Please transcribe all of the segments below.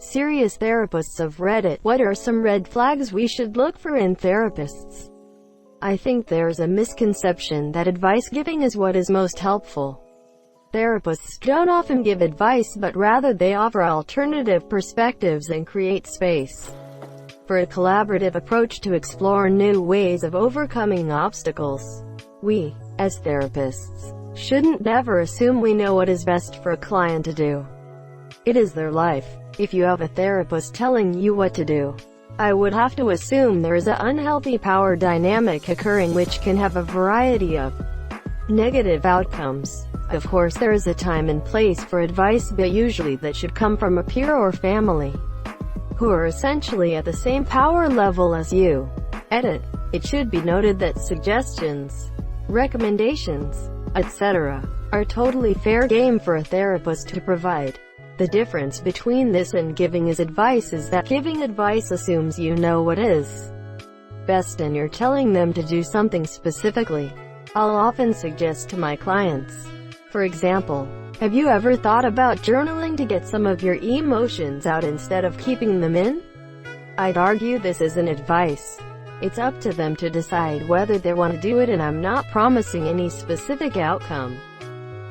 Serious therapists of Reddit, what are some red flags we should look for in therapists? I think there's a misconception that advice giving is what is most helpful. Therapists don't often give advice, but rather they offer alternative perspectives and create space for a collaborative approach to explore new ways of overcoming obstacles. We, as therapists, shouldn't never assume we know what is best for a client to do. It is their life. If you have a therapist telling you what to do, I would have to assume there is an unhealthy power dynamic occurring which can have a variety of negative outcomes. Of course, there is a time and place for advice, but usually that should come from a peer or family who are essentially at the same power level as you. Edit. It should be noted that suggestions, recommendations, etc. are totally fair game for a therapist to provide. The difference between this and giving is advice is that giving advice assumes you know what is best and you're telling them to do something specifically. I'll often suggest to my clients, for example, have you ever thought about journaling to get some of your emotions out instead of keeping them in? I'd argue this isn't advice. It's up to them to decide whether they want to do it, and I'm not promising any specific outcome.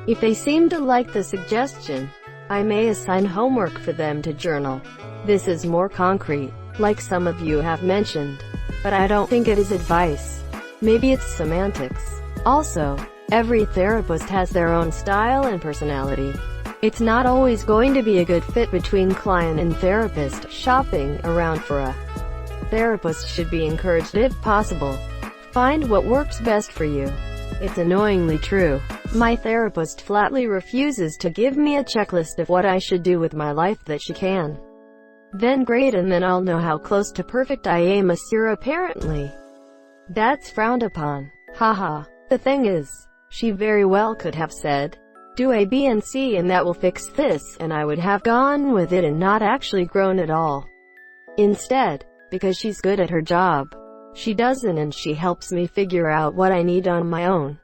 If they seem to like the suggestion, I may assign homework for them to journal. This is more concrete, like some of you have mentioned. But I don't think it is advice. Maybe it's semantics. Also, every therapist has their own style and personality. It's not always going to be a good fit between client and therapist. Shopping around for a therapist should be encouraged if possible. Find what works best for you. It's annoyingly true. My therapist flatly refuses to give me a checklist of what I should do with my life that she can. Then great, and then I'll know how close to perfect I am, monsieur. Apparently, that's frowned upon. Haha. The thing is, she very well could have said, do A, B, and C and that will fix this, and I would have gone with it and not actually grown at all. Instead, because she's good at her job, she doesn't, and she helps me figure out what I need on my own.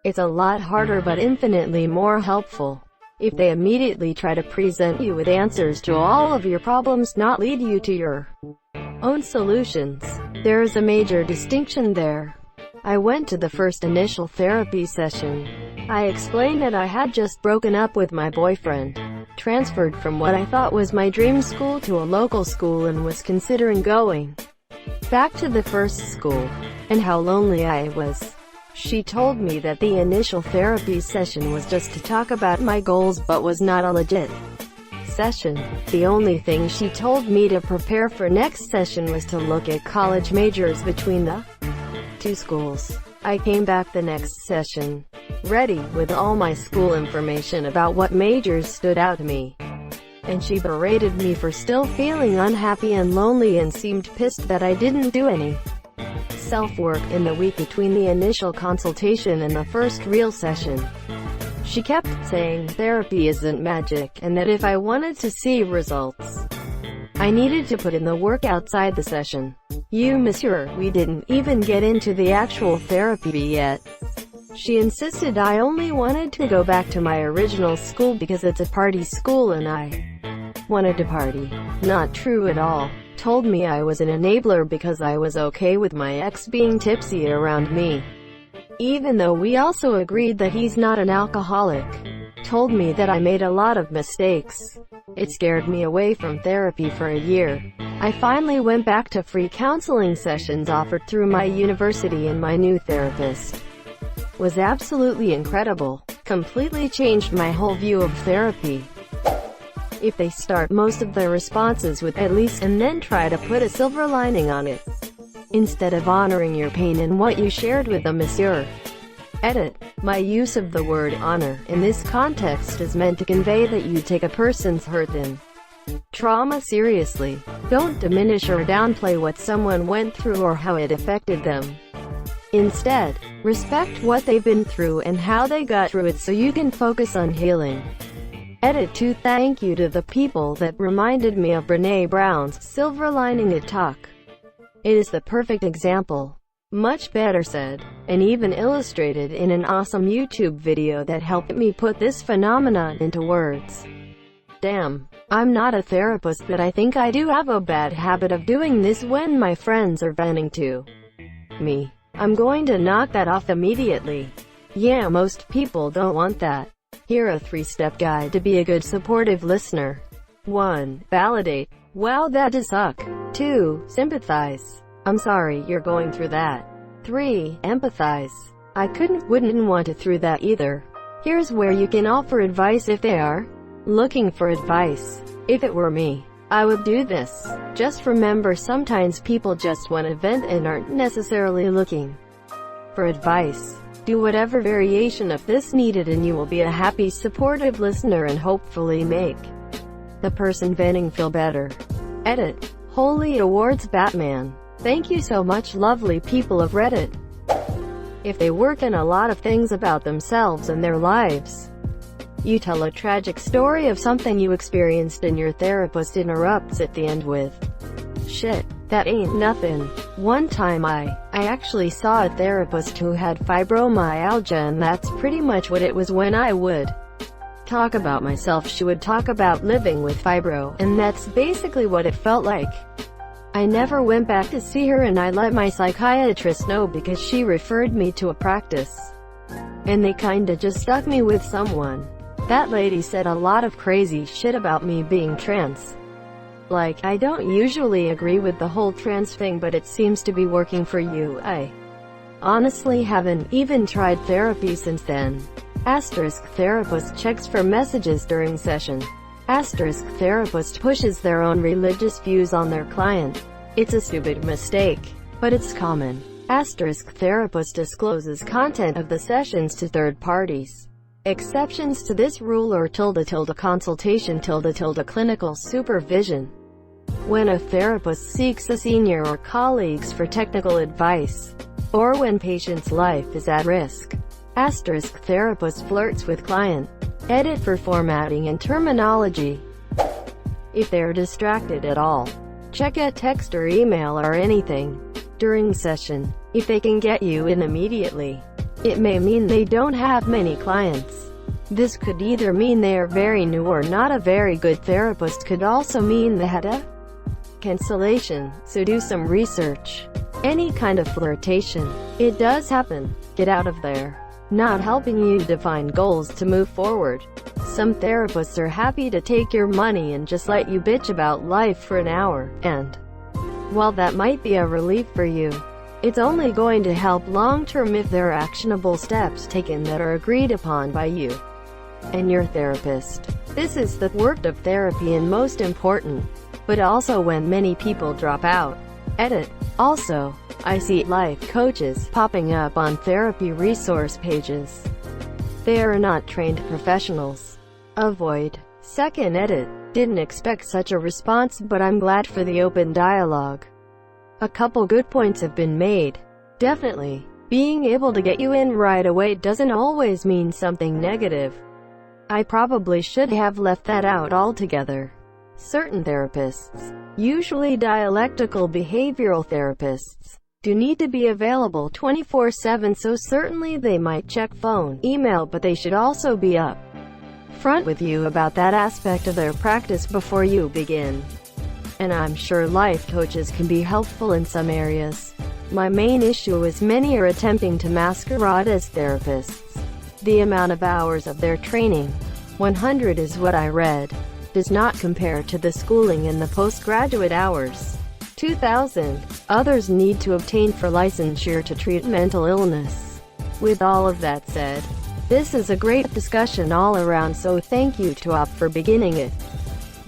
It's a lot harder but infinitely more helpful if they immediately try to present you with answers to all of your problems, not lead you to your own solutions. There is a major distinction there. I went to the first initial therapy session. I explained that I had just broken up with my boyfriend, transferred from what I thought was my dream school to a local school, and was considering going back to the first school, and how lonely I was. She told me that the initial therapy session was just to talk about my goals but was not a legit session. The only thing she told me to prepare for next session was to look at college majors between the two schools. I came back the next session, ready with all my school information about what majors stood out to me. And she berated me for still feeling unhappy and lonely, and seemed pissed that I didn't do any self-work in the week between the initial consultation and the first real session. She kept saying therapy isn't magic, and that if I wanted to see results, I needed to put in the work outside the session. You, monsieur, we didn't even get into the actual therapy yet. She insisted I only wanted to go back to my original school because it's a party school and I wanted to party. Not true at all. Told me I was an enabler because I was okay with my ex being tipsy around me, even though we also agreed that he's not an alcoholic. Told me that I made a lot of mistakes. It scared me away from therapy for a year. I finally went back to free counseling sessions offered through my university, and my new therapist was absolutely incredible. Completely changed my whole view of therapy. If they start most of their responses with "at least" and then try to put a silver lining on it, instead of honoring your pain and what you shared with them, monsieur. Edit. My use of the word honor in this context is meant to convey that you take a person's hurt and trauma seriously. Don't diminish or downplay what someone went through or how it affected them. Instead, respect what they've been through and how they got through it so you can focus on healing. Edit. To thank you to the people that reminded me of Brené Brown's silver lining it talk. It is the perfect example. Much better said, and even illustrated in an awesome YouTube video that helped me put this phenomenon into words. Damn. I'm not a therapist, but I think I do have a bad habit of doing this when my friends are venting to me. I'm going to knock that off immediately. Yeah, most people don't want that. Here a 3-step guide to be a good supportive listener. 1. Validate. Wow, that does suck. 2. Sympathize. I'm sorry you're going through that. 3. Empathize. I wouldn't want to through that either. Here's where you can offer advice if they are looking for advice. If it were me, I would do this. Just remember, sometimes people just want to vent and aren't necessarily looking for advice. Do whatever variation of this needed and you will be a happy, supportive listener and hopefully make the person venting feel better. Edit. Holy Awards Batman. Thank you so much, lovely people of Reddit. If they work in a lot of things about themselves and their lives, you tell a tragic story of something you experienced and your therapist interrupts at the end with, "Shit, that ain't nothing." One time I actually saw a therapist who had fibromyalgia, and that's pretty much what it was. When I would talk about myself, she would talk about living with fibro, and that's basically what it felt like. I never went back to see her, and I let my psychiatrist know because she referred me to a practice, and they kinda just stuck me with someone. That lady said a lot of crazy shit about me being trans. Like, I don't usually agree with the whole trans thing, but it seems to be working for you. I honestly haven't even tried therapy since then. Asterisk therapist checks for messages during session. Asterisk therapist pushes their own religious views on their client. It's a stupid mistake, but it's common. Asterisk therapist discloses content of the sessions to third parties. Exceptions to this rule are consultation clinical supervision. When a therapist seeks a senior or colleagues for technical advice, or when patient's life is at risk. Asterisk therapist flirts with client. Edit for formatting and terminology. If they're distracted at all, check a text or email or anything during session. If they can get you in immediately, it may mean they don't have many clients. This could either mean they are very new or not a very good therapist. Could also mean they had a cancellation, so do some research. Any kind of flirtation, it does happen. Get out of there. Not helping you define goals to move forward. Some therapists are happy to take your money and just let you bitch about life for an hour, and while that might be a relief for you, it's only going to help long-term if there are actionable steps taken that are agreed upon by you and your therapist. This is the work of therapy and most important, but also when many people drop out. Edit. Also, I see life coaches popping up on therapy resource pages. They are not trained professionals. Avoid. Second edit. Didn't expect such a response, but I'm glad for the open dialogue. A couple good points have been made. Definitely, being able to get you in right away doesn't always mean something negative. I probably should have left that out altogether. Certain therapists, usually dialectical behavioral therapists, do need to be available 24/7, so certainly they might check phone, email, but they should also be up front with you about that aspect of their practice before you begin. And I'm sure life coaches can be helpful in some areas. My main issue is many are attempting to masquerade as therapists. The amount of hours of their training, 100 is what I read, does not compare to the schooling and the postgraduate hours, 2,000, others need to obtain for licensure to treat mental illness. With all of that said, this is a great discussion all around, so thank you to Up for beginning it.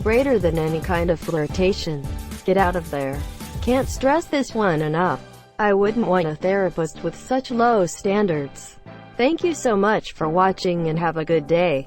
Greater than any kind of flirtation. Get out of there. Can't stress this one enough. I wouldn't want a therapist with such low standards. Thank you so much for watching and have a good day.